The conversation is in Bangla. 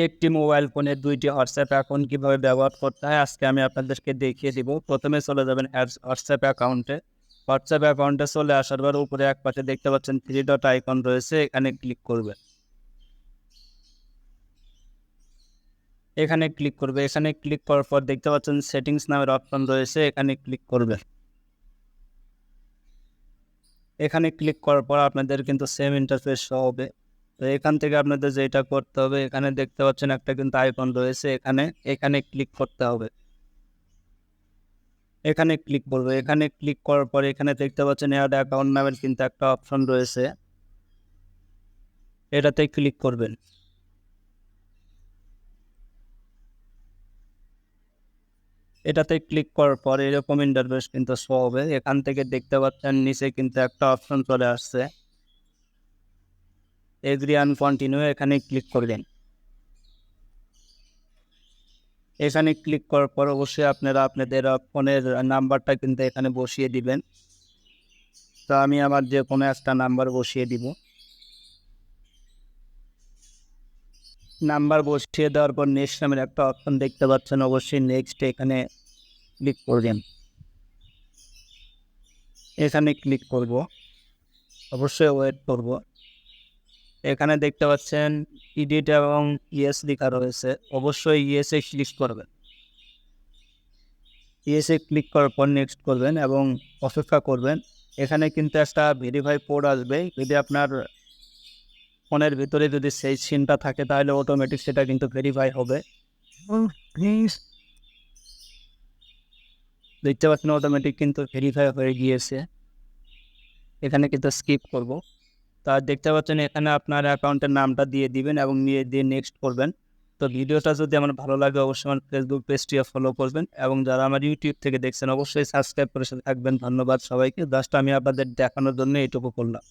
একটি মোবাইল ফোনে ২টি হোয়াটসঅ্যাপ অ্যাকাউন্ট কিভাবে ব্যবহার করতে হয় আজকে আমি আপনাদেরকে দেখিয়ে দিব। প্রথমে চলে যাবেন হোয়াটসঅ্যাপ অ্যাকাউন্টে। হোয়াটসঅ্যাপ অ্যাকাউন্টে চলে আসার পর উপরে এক পাশে দেখতে পাচ্ছেন 3 ডট আইকন রয়েছে, এখানে ক্লিক করবেন। এখানে ক্লিক করার পর দেখতে পাচ্ছেন সেটিংস নামের অপশন রয়েছে, এখানে ক্লিক করবেন। এখানে ক্লিক করার পর আপনাদের কিন্তু সেম ইন্টারফেস শো হবে। তো এখান থেকে আপনাদের যেটা করতে হবে, এখানে দেখতে পাচ্ছেন একটা কিন্তু আইকন রয়েছে, এখানে ক্লিক করতে হবে। এখানে ক্লিক করার পরে এখানে দেখতে পাচ্ছেন অ্যাড অ্যাকাউন্ট নামের কিন্তু একটা অপশন রয়েছে, এটাতে ক্লিক করবেন। এটাতে ক্লিক করার পরে এরকম ইন্টারফেস কিন্তু শো হবে। এখান থেকে দেখতে পাচ্ছেন নিচে কিন্তু একটা অপশন চলে আসছে, এগ্রি অ্যান্ড কন্টিনিউ, এখানে ক্লিক করবেন। এখানে ক্লিক করার পর অবশ্যই আপনারা আপনাদের ফোনের নাম্বারটা কিন্তু এখানে বসিয়ে দিবেন। তো আমি আমার যে কোনো একটা নাম্বার বসিয়ে দিব। নাম্বার বসিয়ে দেওয়ার পর নেক্সট নামের একটা অপশন দেখতে পাচ্ছেন, অবশ্যই নেক্সট এখানে ক্লিক করবেন। এখানে ক্লিক করব, অবশ্যই ওয়েট করব। এখানে দেখতে পাচ্ছেন এডিট এবং ইয়েস লেখা রয়েছে, অবশ্যই ইয়েসে ক্লিক করবেন। ইয়েসে ক্লিক করার পর নেক্সট করবেন এবং অপেক্ষা করবেন। এখানে কিন্তু একটা ভেরিফাই কোড আসবে, যদি আপনার ফোনের ভিতরে যদি সেই সিমটা থাকে তাহলে অটোমেটিক সেটা কিন্তু ভেরিফাই হবে। দেখতে পাচ্ছেন অটোমেটিক কিন্তু ভেরিফাই হয়ে গিয়েছে। এখানে কিন্তু স্কিপ করব। তার দেখতে পাচ্ছেন এখানে আপনার অ্যাকাউন্টের নামটা দিয়ে দিবেন এবং দিয়ে নেক্সট করবেন। তো ভিডিওটা যদি আমার ভালো লাগে অবশ্যই আমার ফেসবুক পেজটিও ফলো করবেন এবং যারা আমার ইউটিউব থেকে দেখছেন অবশ্যই সাবস্ক্রাইব করে সাথে থাকবেন। ধন্যবাদ সবাইকে। জাস্ট আমি আপনাদের দেখানোর জন্য এইটুকু করলাম।